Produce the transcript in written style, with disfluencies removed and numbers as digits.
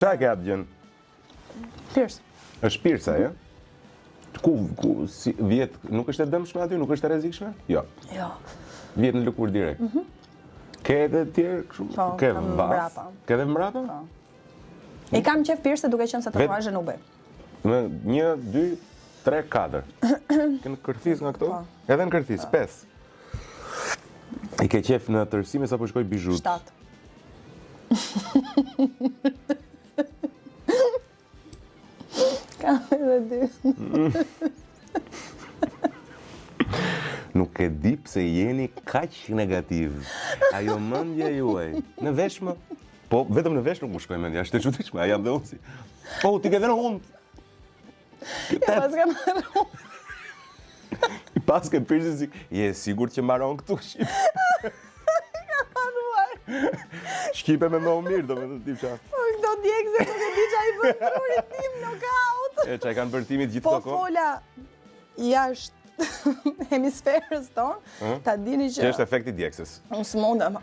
Qa ke atë gjën? Pirës. Është pirsa, ja? Ku vjet, nuk është e dëmshme aty, nuk është e rrezikshme? Jo. Jo. Vjet në lëkurë direkt. Ke edhe tjerë kështu? Po, Ke kam vas? mbrapa. Ke edhe mbrapa? Po. I kam qef pirse duke qenë se tatuazhe nuk bëj. Me 1, 2, 3, 4. Ke në kërthis nga këto? Po. Edhe në kërthis, 5. I ke qef në tërësime sa po shkoj bijut? 7. Kam edhe 2. Nuk e di pse jeni kaq negativ. Ajo mendja juaj. Në veshmë? Po, vetëm në veshmë nuk më shkoj mendja, është e çuditshme, a jam dhe unë si. Po, ti ke dhe në hund. Ja, pas kam marrë. I pas ke pirsi si, je sigurt që mbaron këtu Shqipe? Kam marruar. Shqipe me më mirë, do me të tim qa. Po, këto djekse nuk e di qa i bën trurit tim knockout. E qa i kanë bërtimit gjithë Po të kohë? fola jashtë hemisferës tonë, ta dini që... Që është efekti djekses. Unë s'mundem.